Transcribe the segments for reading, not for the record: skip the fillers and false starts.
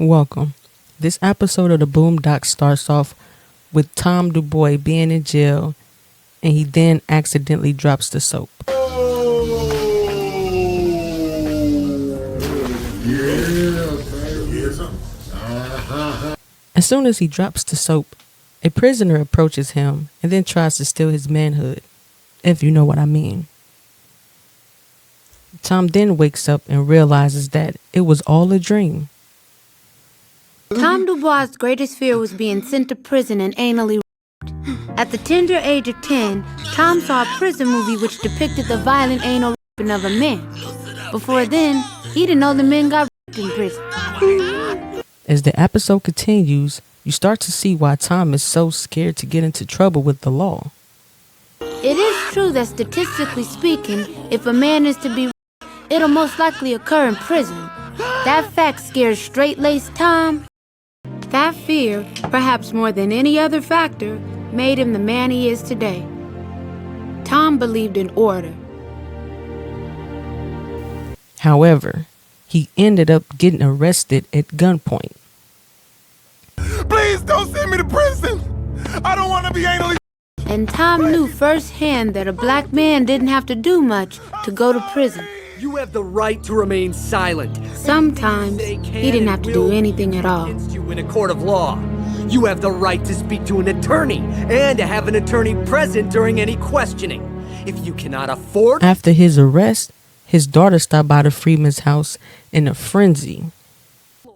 Welcome. This episode of the Boondocks starts off with Tom DuBois being in jail, and he then accidentally drops the soap. As soon as he drops the soap, a prisoner approaches him and then tries to steal his manhood, if you know what I mean. Tom then wakes up and realizes that it was all a dream. Tom DuBois' greatest fear was being sent to prison and anally raped. At the tender age of 10, Tom saw a prison movie which depicted the violent anal raping of a man. Before then, he didn't know the men got raped in prison. As the episode continues, you start to see why Tom is so scared to get into trouble with the law. It is true that statistically speaking, if a man is to be raped, it'll most likely occur in prison. That fact scares straight-laced Tom. That fear, perhaps more than any other factor, made him the man he is today. Tom believed in order. However, he ended up getting arrested at gunpoint. Please don't send me to prison! I don't want to be anally... And Tom knew firsthand that a black man didn't have to do much to go to prison. You have the right to remain silent. Sometimes he didn't have to do anything at all. Against you in a court of law. You have the right to speak to an attorney and to have an attorney present during any questioning. If you cannot afford... After his arrest, his daughter stopped by the Freeman's house in a frenzy.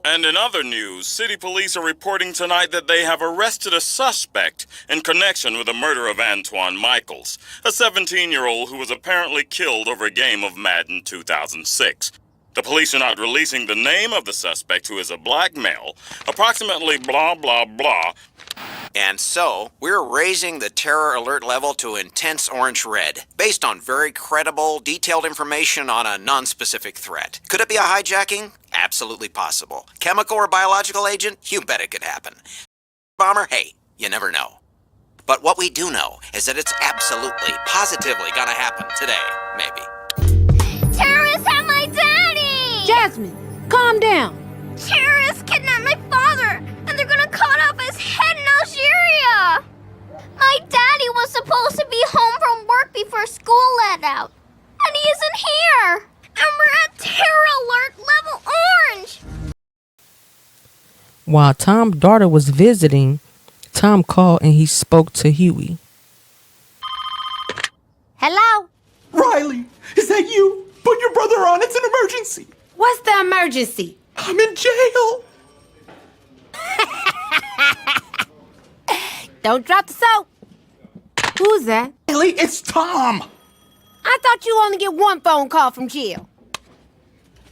And in other news, city police are reporting tonight that they have arrested a suspect in connection with the murder of Antoine Michaels, a 17-year-old who was apparently killed over a game of Madden 2006. The police are not releasing the name of the suspect, who is a black male, approximately blah, blah, blah. And so, we're raising the terror alert level to intense orange red, based on very credible, detailed information on a non-specific threat. Could it be a hijacking? Absolutely possible. Chemical or biological agent? You bet it could happen. Bomber? Hey, you never know. But what we do know is that it's absolutely, positively gonna happen today, maybe. Terrorists have my daddy! Jasmine, calm down. Terrorists kidnapped my father, and they're gonna cut off his head in Algeria! My daddy was supposed to be home from work before school let out, and he isn't here! And we're at terror alert level orange! While Tom's daughter was visiting, Tom called and he spoke to Huey. Hello? Riley, is that you? Put your brother on, it's an emergency! What's the emergency? I'm in jail! Don't drop the soap. Who's that? Riley, it's Tom! I thought you only get one phone call from jail.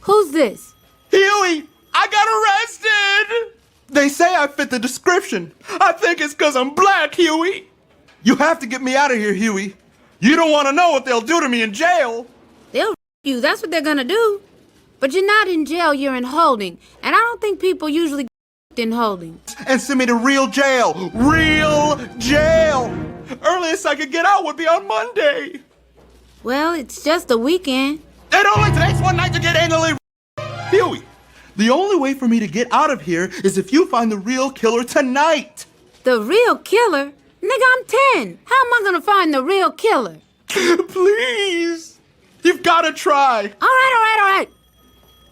Who's this? Huey, I got arrested! They say I fit the description. I think it's because I'm black, Huey. You have to get me out of here, Huey. You don't want to know what they'll do to me in jail. They'll you, that's what they're gonna do. But you're not in jail, you're in holding. And I don't think people usually get in holding. And send me to real jail. Real jail! Earliest I could get out would be on Monday. Well, it's just a weekend. It only takes one night to get anally... Huey, the only way for me to get out of here is if you find the real killer tonight. The real killer? Nigga, I'm 10. How am I gonna find the real killer? Please. You've got to try. All right.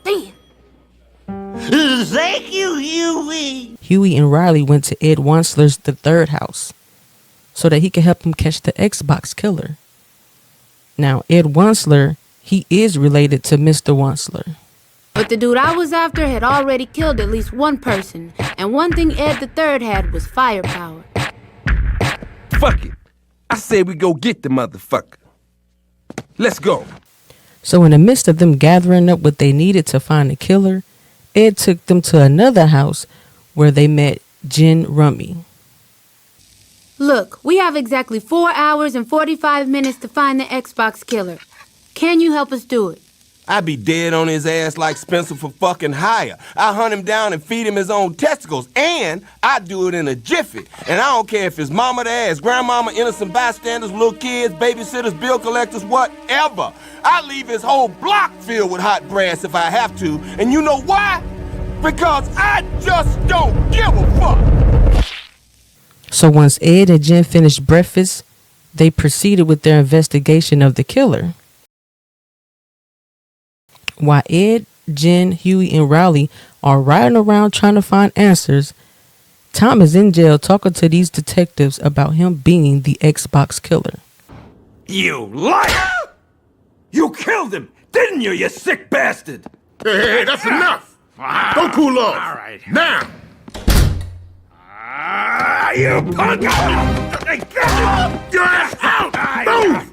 Damn. Thank you, Huey. Huey and Riley went to Ed Wansler's the third house so that he could help him catch the Xbox killer. Now, Ed Wansler, he is related to Mr. Wansler. But the dude I was after had already killed at least one person. And one thing Ed the Third had was firepower. Fuck it. I say we go get the motherfucker. Let's go. So in the midst of them gathering up what they needed to find the killer, Ed took them to another house where they met Jen Rummy. Look, we have exactly 4 hours and 45 minutes to find the Xbox killer. Can you help us do it? I be dead on his ass like Spencer for fucking hire. I hunt him down and feed him his own testicles, and I do it in a jiffy. And I don't care if it's mama to ass, grandmama, innocent bystanders, little kids, babysitters, bill collectors, whatever. I leave his whole block filled with hot brass if I have to. And you know why? Because I just don't give a fuck. So once Ed and Jen finished breakfast, they proceeded with their investigation of the killer. While Ed, Jen, Huey, and Riley are riding around trying to find answers, Tom is in jail talking to these detectives about him being the Xbox killer. You liar! You killed him, didn't you, you sick bastard? Hey, that's enough. Don't cool off. All right. Now. You punk! Your ass out. Move.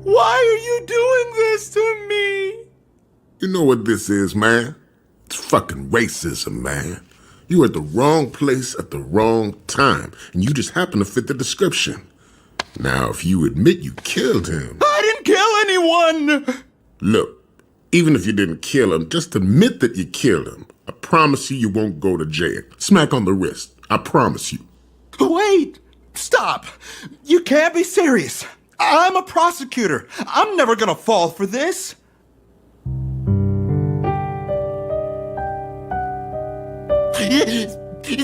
Why are you doing this to me? You know what this is, man? It's fucking racism, man. You at the wrong place at the wrong time, and you just happen to fit the description. Now, if you admit you killed him... I didn't kill anyone! Look, even if you didn't kill him, just admit that you killed him. I promise you won't go to jail. Smack on the wrist. I promise you. Wait! Stop! You can't be serious. I'm a prosecutor. I'm never gonna fall for this.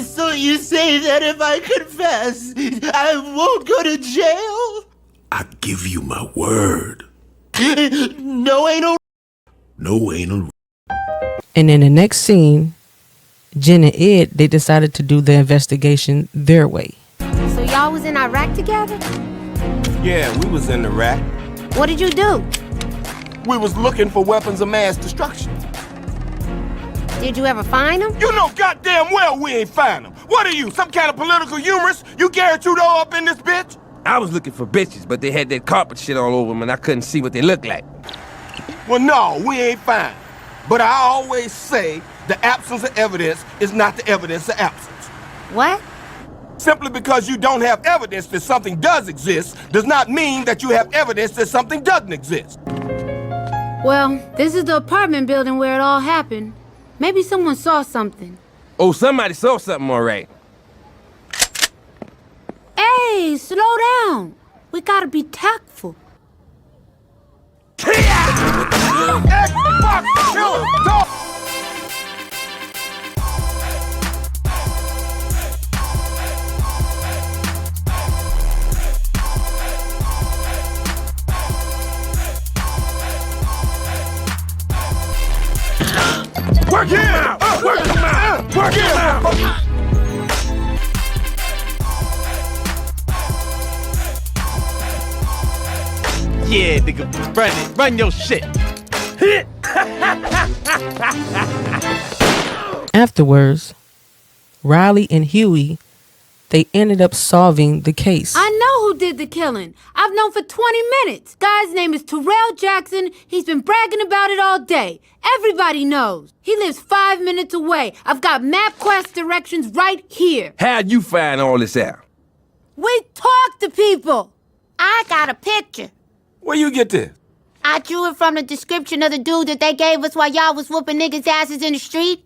So you say that if I confess, I won't go to jail? I give you my word. No anal. No anal. And in the next scene, Jen and Ed, they decided to do the investigation their way. So y'all was in Iraq together? Yeah, we was in Iraq. What did you do? We was looking for weapons of mass destruction. Did you ever find them? You know goddamn well we ain't find them. What are you, some kind of political humorist? You Gary Trudeau up in this bitch? I was looking for bitches, but they had that carpet shit all over them and I couldn't see what they looked like. Well, no, we ain't fine. But I always say the absence of evidence is not the evidence of absence. What? Simply because you don't have evidence that something does exist does not mean that you have evidence that something doesn't exist. Well, this is the apartment building where it all happened. Maybe someone saw something. Oh, somebody saw something all right. Hey, slow down. We gotta be tactful. Xbox killer, dog! Work him out! Work him out! Work him out! Yeah, nigga, run it. Run your shit. Afterwards, Riley and Huey, they ended up solving the case. I know who did the killing. I've known for 20 minutes. Guy's name is Terrell Jackson. He's been bragging about it all day. Everybody knows. He lives 5 minutes away. I've got MapQuest directions right here. How'd you find all this out? We talk to people. I got a picture. Where you get this? I drew it from the description of the dude that they gave us while y'all was whooping niggas' asses in the street.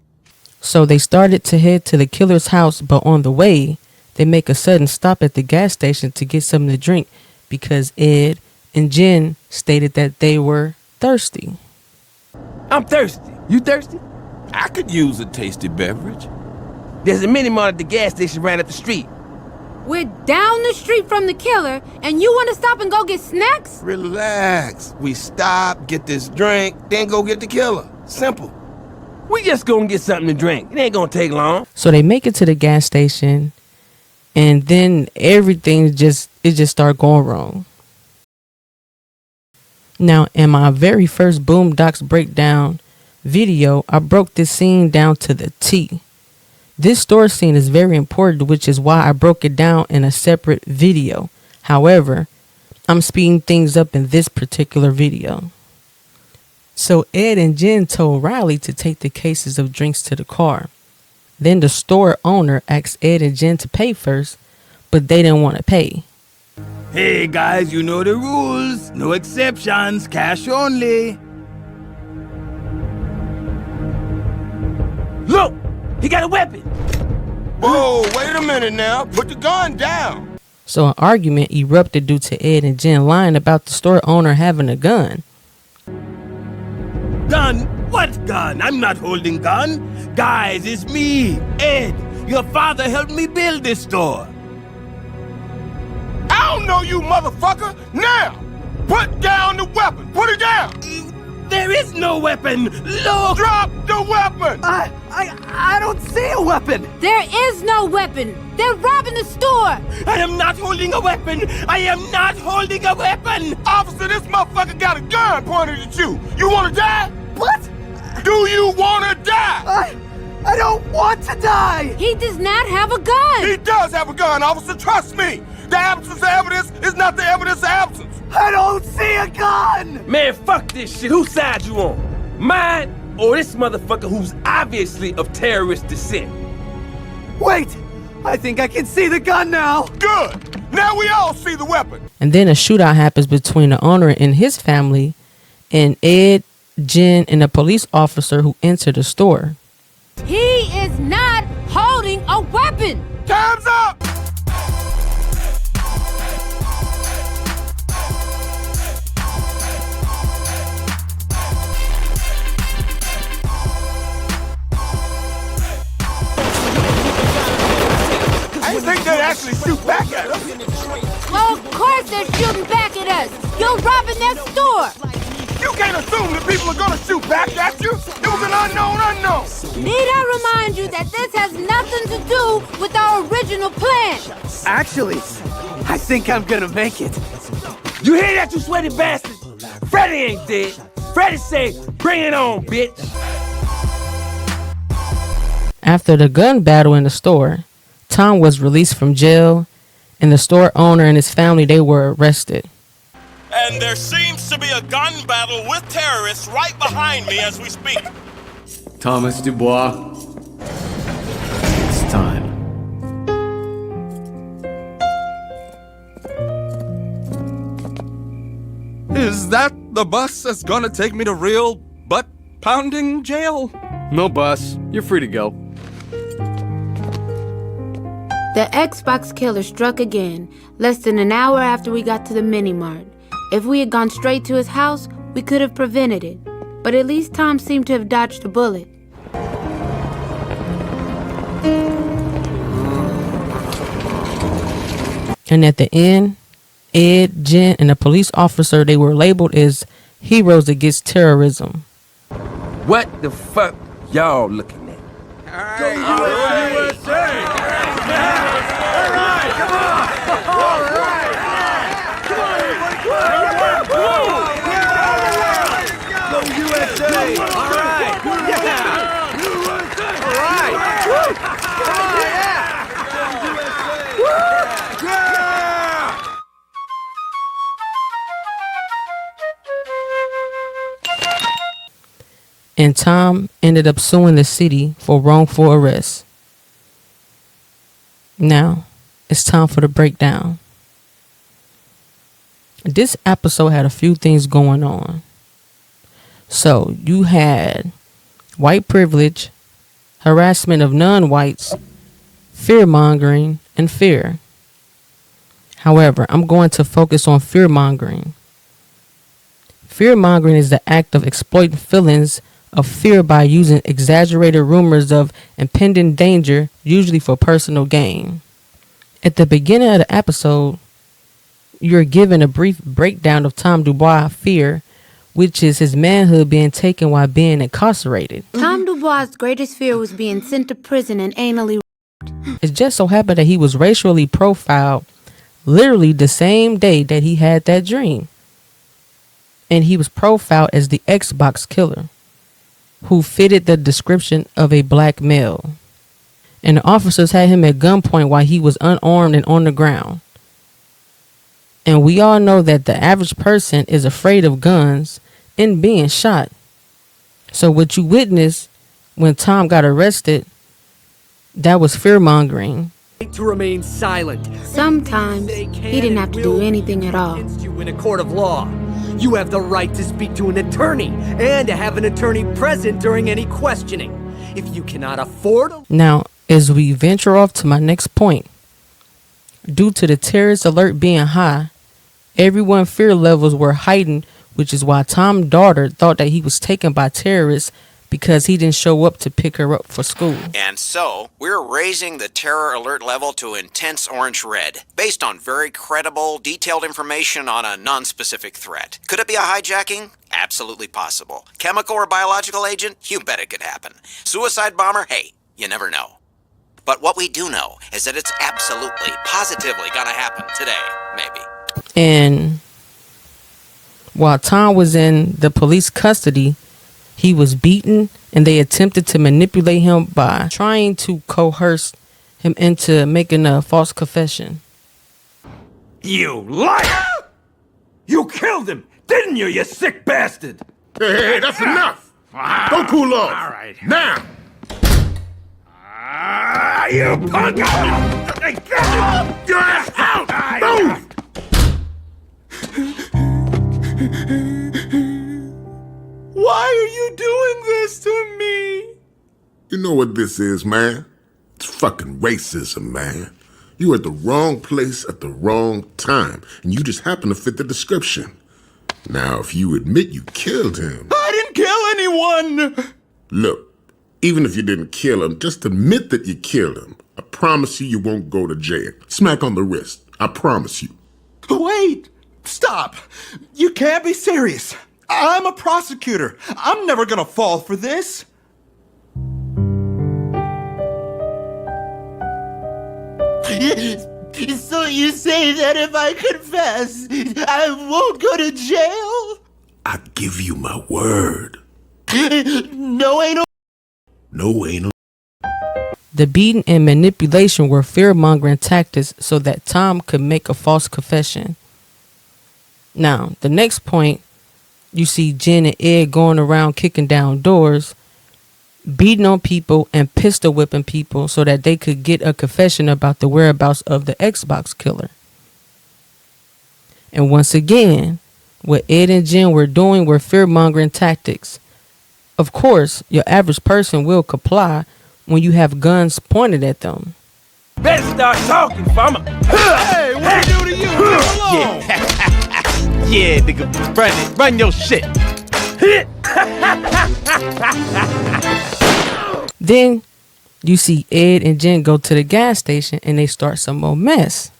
So they started to head to the killer's house, but on the way, they make a sudden stop at the gas station to get something to drink because Ed and Jen stated that they were thirsty. I'm thirsty. You thirsty? I could use a tasty beverage. There's a mini-mart at the gas station right up the street. We're down the street from the killer, and you want to stop and go get snacks? Relax. We stop, get this drink, then go get the killer. Simple. We just gonna get something to drink. It ain't gonna take long. So they make it to the gas station, and then everything just started going wrong. Now, in my very first Boondocks Breakdown video, I broke this scene down to the T. This store scene is very important, which is why I broke it down in a separate video. However, I'm speeding things up in this particular video. So Ed and Jen told Riley to take the cases of drinks to the car. Then the store owner asked Ed and Jen to pay first, but they didn't want to pay. Hey guys, you know the rules. No exceptions, cash only. Look! He got a weapon! Whoa, wait a minute now. Put the gun down. So an argument erupted due to Ed and Jen lying about the store owner having a gun. Gun? What gun? I'm not holding gun. Guys, it's me, Ed. Your father helped me build this store. I don't know you, motherfucker! Now! Put down the weapon! Put it down! There is no weapon! Look! Drop the weapon! I don't see a weapon! There is no weapon! They're robbing the store! I am not holding a weapon! I am not holding a weapon! Officer, this motherfucker got a gun pointed at you! You wanna die? What? Do you wanna die? I don't want to die! He does not have a gun! He does have a gun, officer, trust me! The absence of evidence is not the evidence of absence! I don't see a gun! Man, fuck this shit. Whose side you on? Mine or this motherfucker who's obviously of terrorist descent? Wait! I think I can see the gun now! Good! Now we all see the weapon! And then a shootout happens between the owner and his family and Ed, Jen, and a police officer who entered the store. He is not holding a weapon! Time's up! I didn't think they'd actually shoot back at us. Well, of course they're shooting back at us! You're robbing that store! You can't assume that people are gonna shoot back at you. It was an unknown. Need I remind you that this has nothing to do with our original plan? Actually, I think I'm gonna make it. You hear that, you sweaty bastard? Freddy ain't dead. Freddy say, bring it on, bitch. After the gun battle in the store, Tom was released from jail, and the store owner and his family, they were arrested. And there seems to be a gun battle with terrorists right behind me as we speak. Thomas Dubois, it's time. Is that the bus that's gonna take me to real butt-pounding jail? No bus. You're free to go. The Xbox killer struck again, less than an hour after we got to the mini-mart. If we had gone straight to his house, we could have prevented it. But at least Tom seemed to have dodged a bullet. And at the end, Ed, Jen, and a police officer, they were labeled as heroes against terrorism. What the fuck y'all looking at? Go USA! All right, come on! All right! Come on, everybody! Go USA! All right! Yeah! USA! All right! Woo! Come on, yeah! Woo! Yeah! And Tom ended up suing the city for wrongful arrest. Now, it's time for the breakdown. This episode had a few things going on. So, you had white privilege, harassment of non-whites, fear-mongering, and fear. However, I'm going to focus on fear-mongering. Fear-mongering is the act of exploiting feelings of fear by using exaggerated rumors of impending danger, usually for personal gain. At the beginning of the episode, you're given a brief breakdown of Tom Dubois' fear, which is his manhood being taken while being incarcerated. Tom Dubois' greatest fear was being sent to prison and anally. It just so happened that he was racially profiled literally the same day that he had that dream. And he was profiled as the Xbox killer, who fitted the description of a black male. And the officers had him at gunpoint while he was unarmed and on the ground. And we all know that the average person is afraid of guns and being shot. So what you witnessed when Tom got arrested, that was fear-mongering. To remain silent. Sometimes he didn't have to do anything at all. You in a court of law. You have the right to speak to an attorney and to have an attorney present during any questioning. If you cannot afford a... Now, as we venture off to my next point, due to the terrorist alert being high, everyone's fear levels were heightened which is why Tom's daughter thought that he was taken by terrorists because he didn't show up to pick her up for school. And so, we're raising the terror alert level to intense orange red, based on very credible, detailed information on a non-specific threat. Could it be a hijacking? Absolutely possible. Chemical or biological agent? You bet it could happen. Suicide bomber? Hey, you never know. But what we do know is that it's absolutely, positively gonna happen today, maybe. And while Tom was in the police custody, he was beaten, and they attempted to manipulate him by trying to coerce him into making a false confession. You liar! You killed him, didn't you, you sick bastard? Hey, that's enough! Don't cool off! All right. Now! You punk! Your ass out! Move! Why are you doing this to me? You know what this is, man? It's fucking racism, man. You at the wrong place at the wrong time, and you just happen to fit the description. Now, if you admit you killed him... I didn't kill anyone! Look, even if you didn't kill him, just admit that you killed him. I promise you won't go to jail. Smack on the wrist. I promise you. Wait! Stop! You can't be serious. I'm a prosecutor. I'm never gonna fall for this. So you say that if I confess, I won't go to jail? I give you my word. No ain't no... No ain't no... The beating and manipulation were fear-mongering tactics so that Tom could make a false confession. Now, the next point, you see Jen and Ed going around kicking down doors, beating on people and pistol whipping people so that they could get a confession about the whereabouts of the Xbox killer. And once again, what Ed and Jen were doing were fear-mongering tactics. Of course, your average person will comply when you have guns pointed at them. Better start talking, farmer. Hey, what I do to you? Leave alone. Yeah, nigga, run your shit. Then you see Ed and Jen go to the gas station and they start some more mess.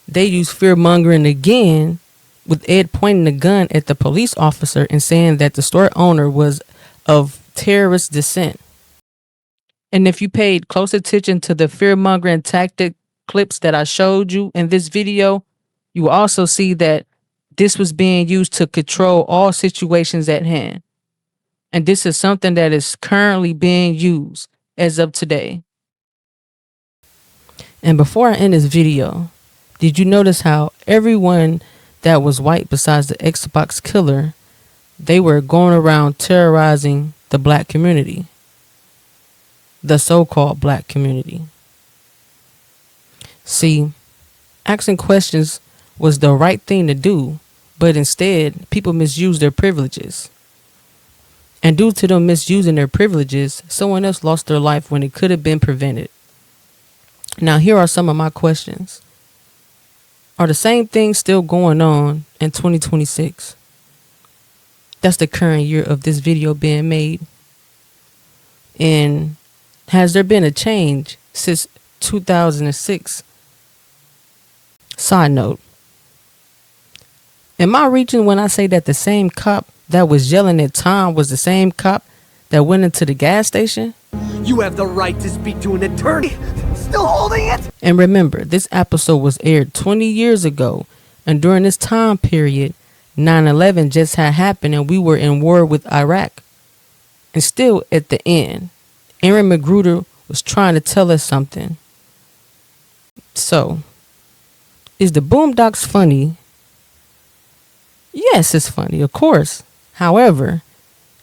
They use fear mongering again, with Ed pointing the gun at the police officer and saying that the store owner was of terrorist descent. And if you paid close attention to the fear mongering tactic clips that I showed you in this video, you will also see that this was being used to control all situations at hand. And this is something that is currently being used as of today. And before I end this video, did you notice how everyone that was white besides the Xbox killer, they were going around terrorizing the black community? The so-called black community. See, asking questions was the right thing to do, but instead, people misused their privileges. And due to them misusing their privileges, someone else lost their life when it could have been prevented. Now, here are some of my questions. Are the same things still going on in 2026? That's the current year of this video being made. And has there been a change since 2006? Side note. Am I reaching when I say that the same cop that was yelling at Tom was the same cop that went into the gas station? You have the right to speak to an attorney. Still holding it? And remember, this episode was aired 20 years ago. And during this time period, 9/11 just had happened and we were in war with Iraq. And still at the end, Aaron Magruder was trying to tell us something. So, is the Boondocks funny? Yes, it's funny, of course. However,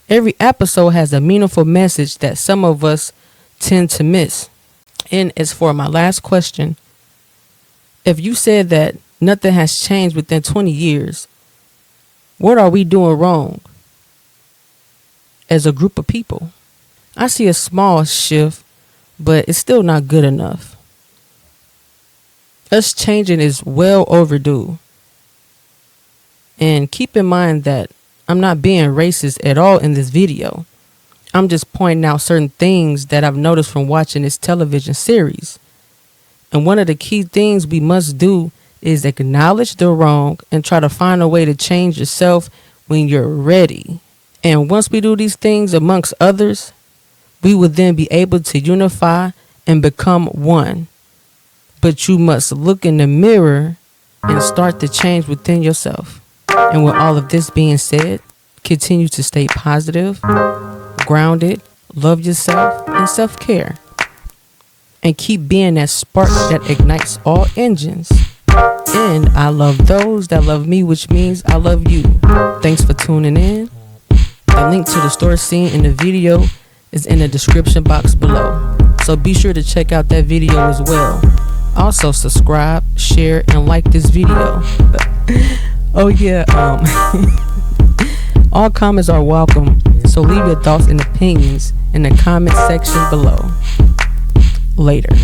every episode has a meaningful message that some of us tend to miss. And as for my last question, if you said that nothing has changed within 20 years, what are we doing wrong as a group of people? I see a small shift, but it's still not good enough. Us changing is well overdue. And keep in mind that I'm not being racist at all in this video. I'm just pointing out certain things that I've noticed from watching this television series. And one of the key things we must do is acknowledge the wrong and try to find a way to change yourself when you're ready. And once we do these things amongst others, we will then be able to unify and become one. But you must look in the mirror and start the change within yourself. And with all of this being said, continue to stay positive, grounded, love yourself, and self-care. And keep being that spark that ignites all engines. And I love those that love me, which means I love you. Thanks for tuning in. The link to the store scene in the video is in the description box below. So be sure to check out that video as well. Also subscribe, share, and like this video. Oh yeah, all comments are welcome. So leave your thoughts and opinions in the comment section below. Later.